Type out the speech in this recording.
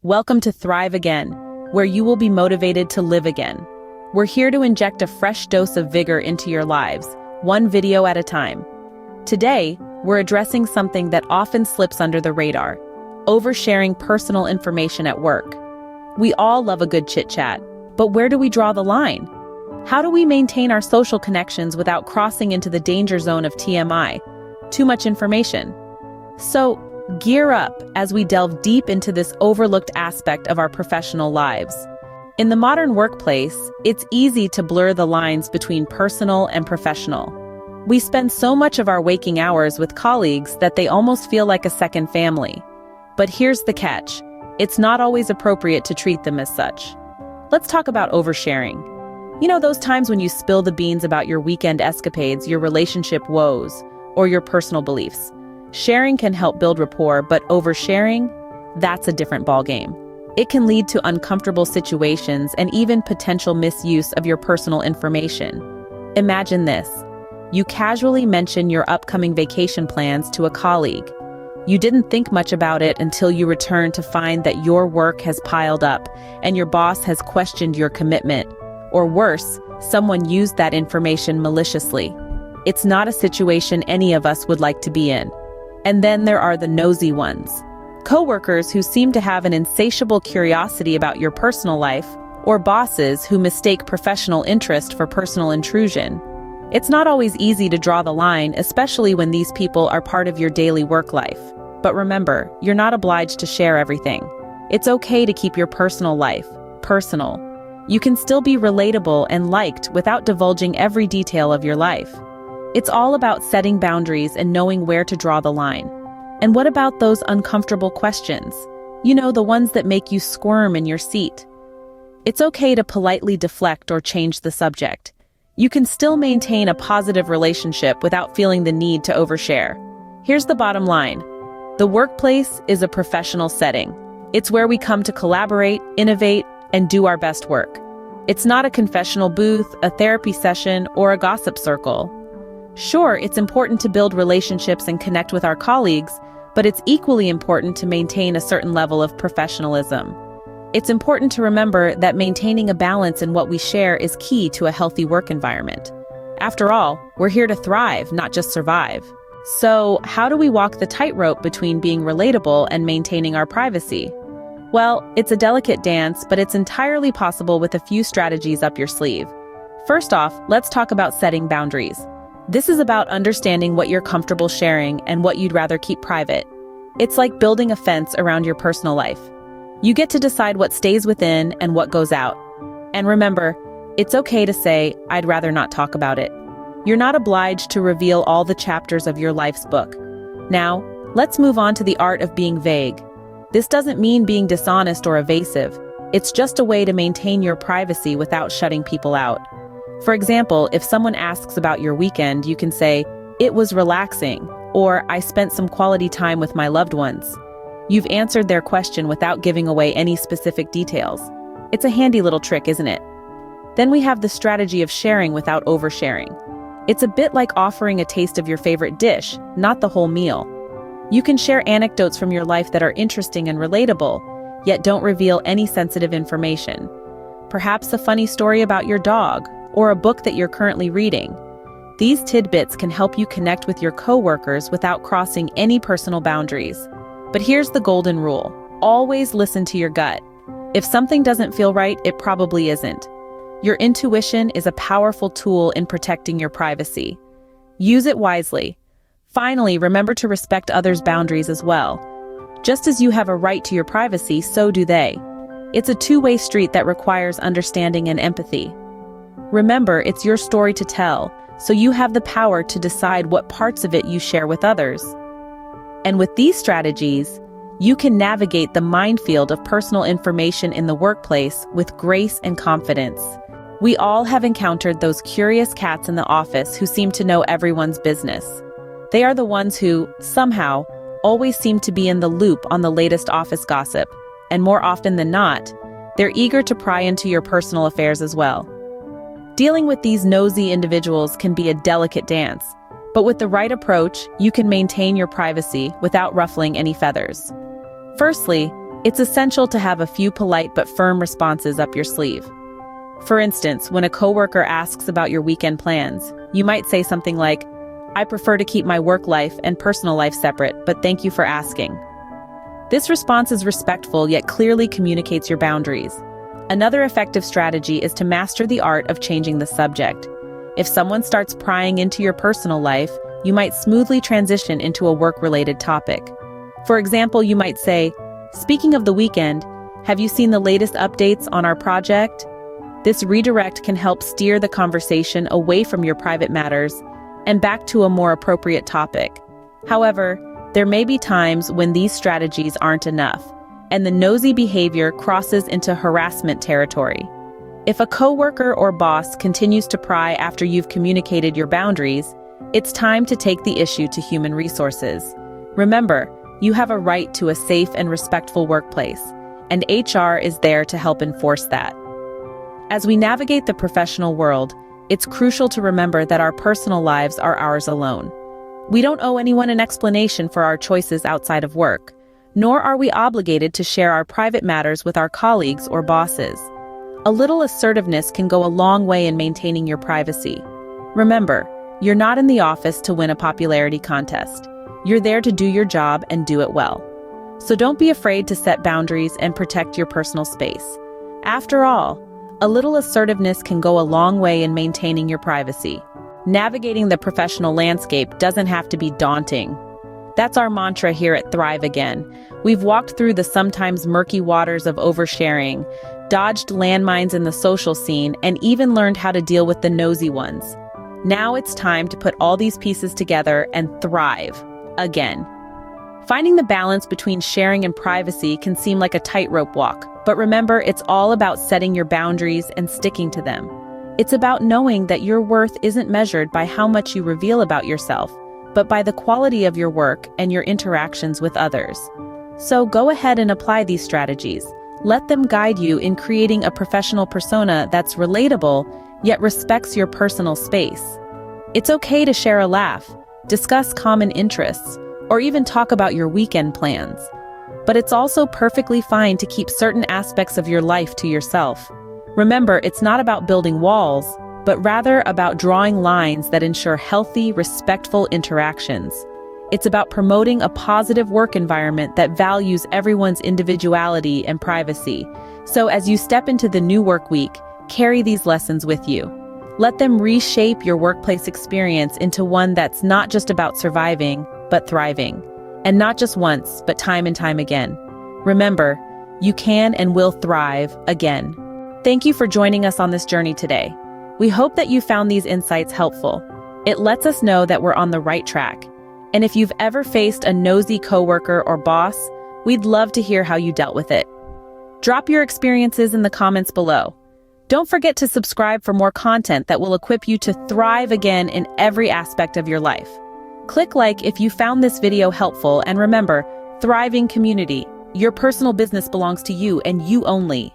Welcome to Thrive Again, where you will be motivated to live again. We're here to inject a fresh dose of vigor into your lives, one video at a time. Today, we're addressing something that often slips under the radar: oversharing personal information at work. We all love a good chit-chat, but where do we draw the line? How do we maintain our social connections without crossing into the danger zone of TMI, too much information? So, gear up as we delve deep into this overlooked aspect of our professional lives. In the modern workplace, it's easy to blur the lines between personal and professional. We spend so much of our waking hours with colleagues that they almost feel like a second family. But here's the catch: it's not always appropriate to treat them as such. Let's talk about oversharing. You know, those times when you spill the beans about your weekend escapades, your relationship woes, or your personal beliefs. Sharing can help build rapport, but oversharing, that's a different ballgame. It can lead to uncomfortable situations and even potential misuse of your personal information. Imagine this: you casually mention your upcoming vacation plans to a colleague. You didn't think much about it until you return to find that your work has piled up and your boss has questioned your commitment. Or worse, someone used that information maliciously. It's not a situation any of us would like to be in. And then there are the nosy ones. Coworkers who seem to have an insatiable curiosity about your personal life, or bosses who mistake professional interest for personal intrusion. It's not always easy to draw the line, especially when these people are part of your daily work life. But remember, you're not obliged to share everything. It's okay to keep your personal life personal. You can still be relatable and liked without divulging every detail of your life. It's all about setting boundaries and knowing where to draw the line. And what about those uncomfortable questions? You know, the ones that make you squirm in your seat. It's okay to politely deflect or change the subject. You can still maintain a positive relationship without feeling the need to overshare. Here's the bottom line: the workplace is a professional setting. It's where we come to collaborate, innovate, and do our best work. It's not a confessional booth, a therapy session, or a gossip circle. Sure, it's important to build relationships and connect with our colleagues, but it's equally important to maintain a certain level of professionalism. It's important to remember that maintaining a balance in what we share is key to a healthy work environment. After all, we're here to thrive, not just survive. So, how do we walk the tightrope between being relatable and maintaining our privacy? Well, it's a delicate dance, but it's entirely possible with a few strategies up your sleeve. First off, let's talk about setting boundaries. This is about understanding what you're comfortable sharing and what you'd rather keep private. It's like building a fence around your personal life. You get to decide what stays within and what goes out. And remember, it's okay to say, "I'd rather not talk about it." You're not obliged to reveal all the chapters of your life's book. Now, let's move on to the art of being vague. This doesn't mean being dishonest or evasive. It's just a way to maintain your privacy without shutting people out. For example, if someone asks about your weekend, you can say, "It was relaxing," or "I spent some quality time with my loved ones." You've answered their question without giving away any specific details. It's a handy little trick, isn't it? Then we have the strategy of sharing without oversharing. It's a bit like offering a taste of your favorite dish, not the whole meal. You can share anecdotes from your life that are interesting and relatable, yet don't reveal any sensitive information. Perhaps a funny story about your dog, or a book that you're currently reading. These tidbits can help you connect with your coworkers without crossing any personal boundaries. But here's the golden rule: always listen to your gut. If something doesn't feel right, it probably isn't. Your intuition is a powerful tool in protecting your privacy. Use it wisely. Finally, remember to respect others' boundaries as well. Just as you have a right to your privacy, so do they. It's a two-way street that requires understanding and empathy. Remember, it's your story to tell, so you have the power to decide what parts of it you share with others. And with these strategies, you can navigate the minefield of personal information in the workplace with grace and confidence. We all have encountered those curious cats in the office who seem to know everyone's business. They are the ones who, somehow, always seem to be in the loop on the latest office gossip, and more often than not, they're eager to pry into your personal affairs as well. Dealing with these nosy individuals can be a delicate dance, but with the right approach, you can maintain your privacy without ruffling any feathers. Firstly, It's essential to have a few polite but firm responses up your sleeve. For instance, when a coworker asks about your weekend plans, you might say something like, "I prefer to keep my work life and personal life separate, but thank you for asking." This response is respectful yet clearly communicates your boundaries. Another effective strategy is to master the art of changing the subject. If someone starts prying into your personal life, you might smoothly transition into a work-related topic. For example, you might say, "Speaking of the weekend, have you seen the latest updates on our project?" This redirect can help steer the conversation away from your private matters and back to a more appropriate topic. However, there may be times when these strategies aren't enough, and the nosy behavior crosses into harassment territory. If a coworker or boss continues to pry after you've communicated your boundaries, it's time to take the issue to human resources. Remember, you have a right to a safe and respectful workplace, and HR is there to help enforce that. As we navigate the professional world, it's crucial to remember that our personal lives are ours alone. We don't owe anyone an explanation for our choices outside of work, nor are we obligated to share our private matters with our colleagues or bosses. A little assertiveness can go a long way in maintaining your privacy. Remember, you're not in the office to win a popularity contest. You're there to do your job and do it well. So don't be afraid to set boundaries and protect your personal space. After all, a little assertiveness can go a long way in maintaining your privacy. Navigating the professional landscape doesn't have to be daunting. That's our mantra here at Thrive Again. We've walked through the sometimes murky waters of oversharing, dodged landmines in the social scene, and even learned how to deal with the nosy ones. Now it's time to put all these pieces together and thrive again. Finding the balance between sharing and privacy can seem like a tightrope walk, but remember, it's all about setting your boundaries and sticking to them. It's about knowing that your worth isn't measured by how much you reveal about yourself, but by the quality of your work and your interactions with others. So go ahead and apply these strategies. Let them guide you in creating a professional persona that's relatable, yet respects your personal space. It's okay to share a laugh, discuss common interests, or even talk about your weekend plans. But it's also perfectly fine to keep certain aspects of your life to yourself. Remember, it's not about building walls, but rather about drawing lines that ensure healthy, respectful interactions. It's about promoting a positive work environment that values everyone's individuality and privacy. So as you step into the new work week, carry these lessons with you. Let them reshape your workplace experience into one that's not just about surviving, but thriving. And not just once, but time and time again. Remember, you can and will thrive again. Thank you for joining us on this journey today. We hope that you found these insights helpful. It lets us know that we're on the right track. And if you've ever faced a nosy coworker or boss, we'd love to hear how you dealt with it. Drop your experiences in the comments below. Don't forget to subscribe for more content that will equip you to thrive again in every aspect of your life. Click like if you found this video helpful, and remember, thriving community. Your personal business belongs to you and you only.